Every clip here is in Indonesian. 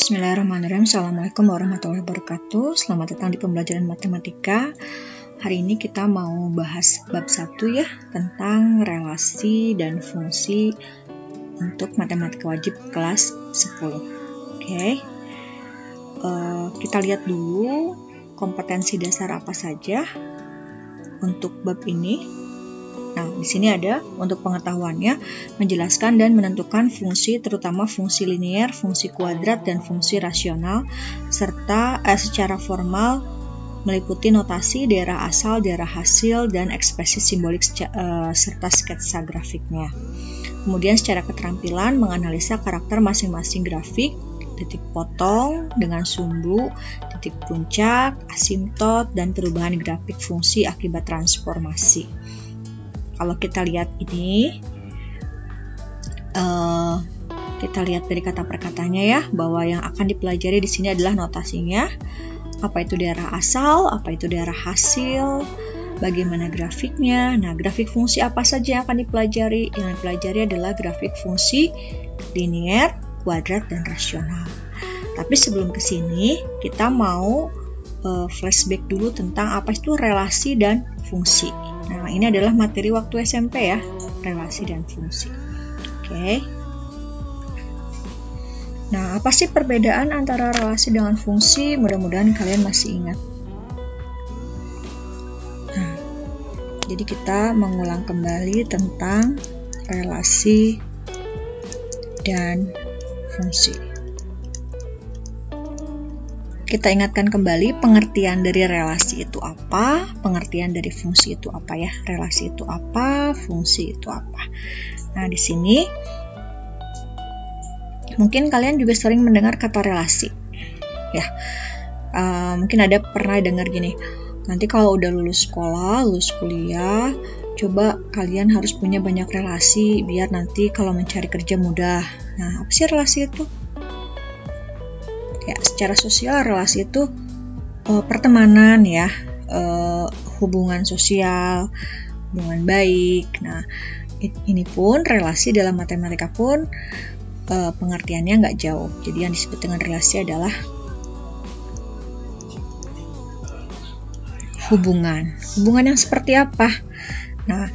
Bismillahirrahmanirrahim. Assalamualaikum warahmatullahi wabarakatuh. Selamat datang di pembelajaran matematika. Hari ini kita mau bahas bab 1 ya, tentang relasi dan fungsi untuk matematika wajib kelas 10. Oke. Kita lihat dulu kompetensi dasar apa saja untuk bab ini. Nah, di sini ada untuk pengetahuannya menjelaskan dan menentukan fungsi, terutama fungsi linier, fungsi kuadrat, dan fungsi rasional, serta secara formal meliputi notasi, daerah asal, daerah hasil, dan ekspresi simbolik serta sketsa grafiknya. Kemudian secara keterampilan menganalisa karakter masing-masing grafik, titik potong dengan sumbu, titik puncak, asimtot, dan perubahan grafik fungsi akibat transformasi. Kalau kita lihat ini, kita lihat dari kata per katanya ya, bahwa yang akan dipelajari di sini adalah notasinya, apa itu daerah asal, apa itu daerah hasil, bagaimana grafiknya. Nah, grafik fungsi apa saja yang akan dipelajari? Yang dipelajari adalah grafik fungsi linier, kuadrat, dan rasional. Tapi sebelum ke sini, kita mau flashback dulu tentang apa itu relasi dan fungsi. Nah, ini adalah materi waktu SMP ya, relasi dan fungsi. Oke. Nah, apa sih perbedaan antara relasi dengan fungsi? Mudah-mudahan kalian masih ingat. Nah, jadi kita mengulang kembali tentang relasi dan fungsi. Kita ingatkan kembali pengertian dari relasi itu apa, pengertian dari fungsi itu apa ya. Relasi itu apa, fungsi itu apa. Nah, di sini mungkin kalian juga sering mendengar kata relasi. Ya, mungkin ada pernah dengar gini, nanti kalau udah lulus sekolah, lulus kuliah, coba kalian harus punya banyak relasi biar nanti kalau mencari kerja mudah. Nah, apa sih relasi itu? Ya, secara sosial relasi itu pertemanan ya, hubungan sosial, hubungan baik. Nah, ini pun relasi dalam matematika pun pengertiannya nggak jauh. Jadi yang disebut dengan relasi adalah hubungan. Hubungan yang seperti apa? Nah,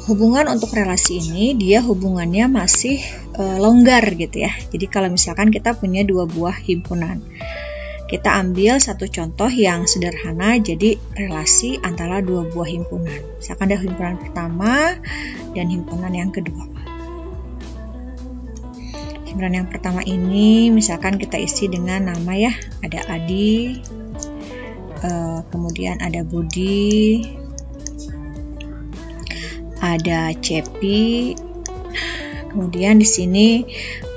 hubungan untuk relasi ini dia hubungannya masih longgar gitu ya. Jadi kalau misalkan kita punya dua buah himpunan, kita ambil satu contoh yang sederhana, jadi relasi antara dua buah himpunan. Misalkan ada himpunan pertama dan himpunan yang kedua. Himpunan yang pertama ini misalkan kita isi dengan nama ya, ada Adi, kemudian ada Budi, ada Cepi, kemudian di sini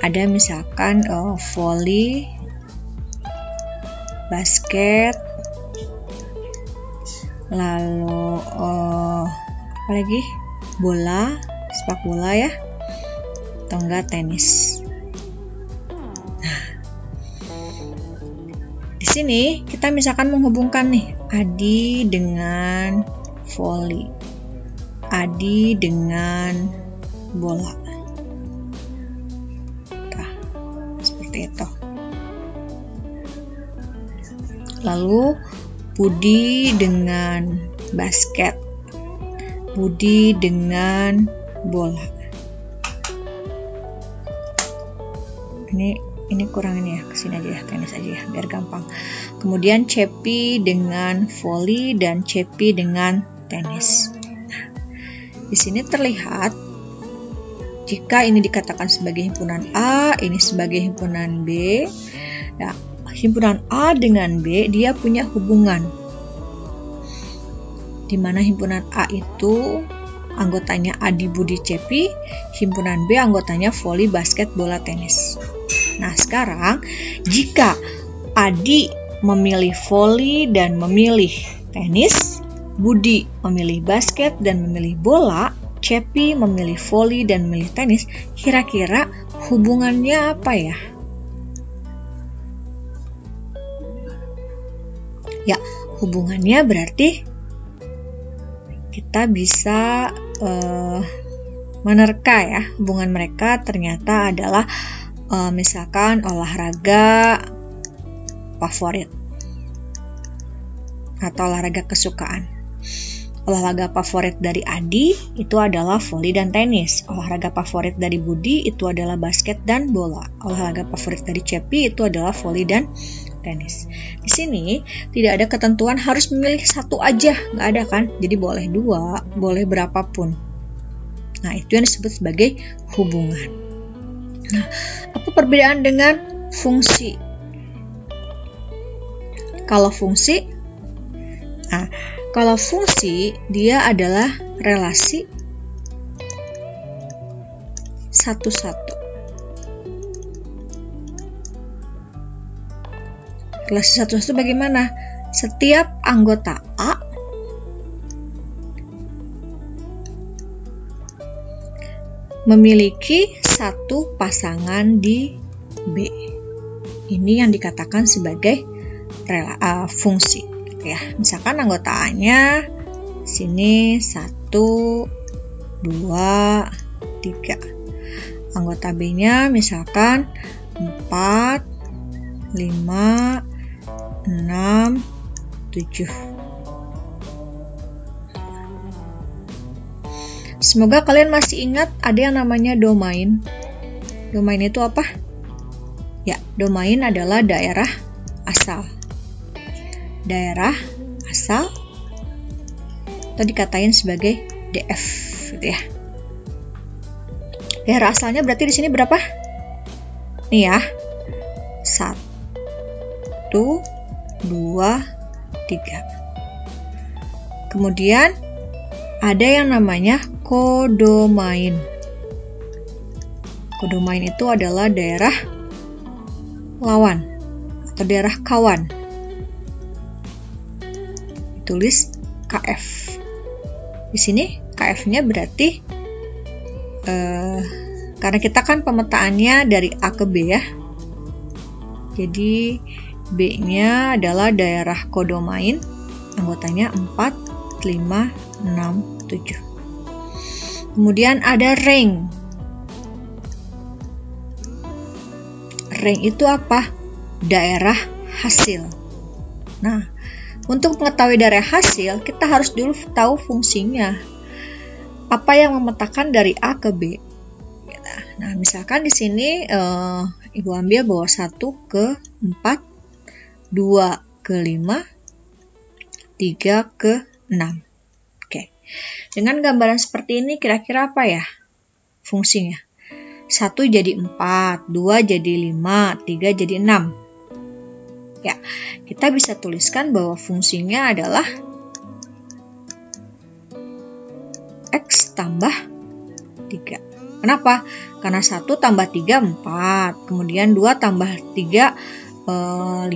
ada misalkan voli, basket, lalu apa lagi? Bola, sepak bola ya, atau enggak tenis. Nah, di sini kita misalkan menghubungkan nih Adi dengan voli, Adi dengan bola. Nah, seperti itu. Lalu Budi dengan basket, Budi dengan bola. Ini kurang ini ya, kesini aja ya, tenis aja ya, biar gampang. Kemudian Cepi dengan voli dan Cepi dengan tenis. Di sini terlihat jika ini dikatakan sebagai himpunan A, ini sebagai himpunan B. Nah, himpunan A dengan B dia punya hubungan. Di mana himpunan A itu anggotanya Adi, Budi, Cepi, himpunan B anggotanya voli, basket, bola, tenis. Nah, sekarang jika Adi memilih voli dan memilih tenis, Budi memilih basket dan memilih bola, Cepi memilih voli dan memilih tenis, kira-kira hubungannya apa ya? Ya, hubungannya berarti kita bisa menerka ya, hubungan mereka ternyata adalah misalkan olahraga favorit atau olahraga kesukaan. Olahraga favorit dari Adi itu adalah voli dan tenis. Olahraga favorit dari Budi itu adalah basket dan bola. Olahraga favorit dari Cepi itu adalah voli dan tenis. Di sini tidak ada ketentuan harus memilih satu aja, nggak ada kan? Jadi boleh dua, boleh berapapun. Nah, itu yang disebut sebagai hubungan. Nah, apa perbedaan dengan fungsi? Kalau fungsi, dia adalah relasi satu-satu. Relasi satu-satu bagaimana? Setiap anggota A memiliki satu pasangan di B. Ini yang dikatakan sebagai fungsi. Ya, misalkan anggota A-nya sini 1, 2, 3. Anggota B-nya misalkan 4, 5, 6, 7. Semoga kalian masih ingat ada yang namanya domain. Domain itu apa? Ya, domain adalah daerah asal. Daerah asal atau dikatain sebagai DF gitu ya. Daerah asalnya berarti di sini berapa? Nih ya. 1, 2, 3. Kemudian ada yang namanya kodomain. Kodomain itu adalah daerah lawan atau daerah kawan. Tulis KF. Di sini KF-nya berarti karena kita kan pemetaannya dari A ke B ya. Jadi B-nya adalah daerah kodomain, anggotanya 4, 5, 6, 7. Kemudian ada ring. Ring itu apa? Daerah hasil. Nah, untuk mengetahui daerah hasil, kita harus dulu tahu fungsinya. Apa yang memetakan dari A ke B. Nah, misalkan di sini Ibu ambil bahwa 1 ke 4, 2 ke 5, 3 ke 6. Oke. Dengan gambaran seperti ini kira-kira apa ya fungsinya? 1 jadi 4, 2 jadi 5, 3 jadi 6. Ya, kita bisa tuliskan bahwa fungsinya adalah X tambah 3. Kenapa? Karena 1 tambah 3, 4. Kemudian 2 tambah 3, 5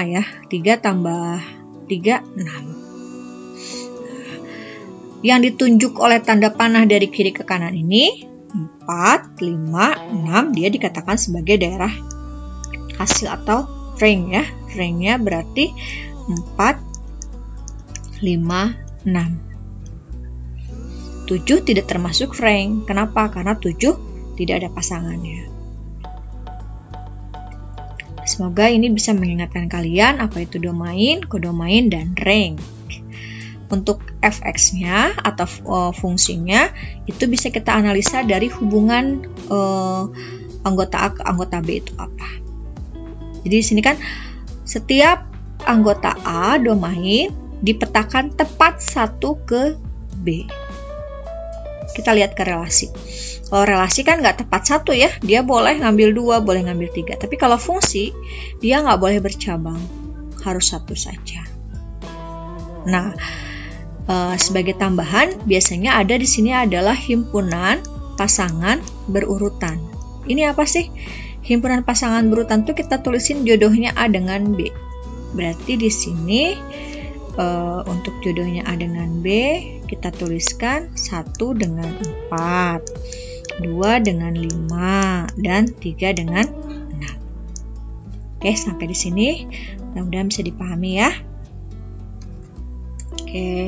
ya. 3 tambah 3, 6. Yang ditunjuk oleh tanda panah dari kiri ke kanan ini, 4, 5, 6, dia dikatakan sebagai daerah hasil atau ring ya. Ringnya berarti 4, 5, 6. 7 tidak termasuk ring. Kenapa? Karena 7 tidak ada pasangannya. Semoga ini bisa mengingatkan kalian apa itu domain, kodomain, dan ring. Untuk fx-nya atau fungsinya itu bisa kita analisa dari hubungan anggota A ke anggota B itu apa. Jadi di sini kan setiap anggota A domain dipetakan tepat 1 ke B. Kita lihat ke relasi. Kalau relasi kan nggak tepat 1 ya, dia boleh ngambil 2, boleh ngambil 3. Tapi kalau fungsi, dia nggak boleh bercabang, harus 1 saja. Nah, sebagai tambahan, biasanya ada di sini adalah himpunan pasangan berurutan. Ini apa sih? Himpunan pasangan berurutan tuh kita tulisin jodohnya A dengan B. Berarti di sini untuk jodohnya A dengan B kita tuliskan 1 dengan 4, 2 dengan 5, dan 3 dengan 6. Oke, sampai di sini mudah-mudahan bisa dipahami ya. Oke.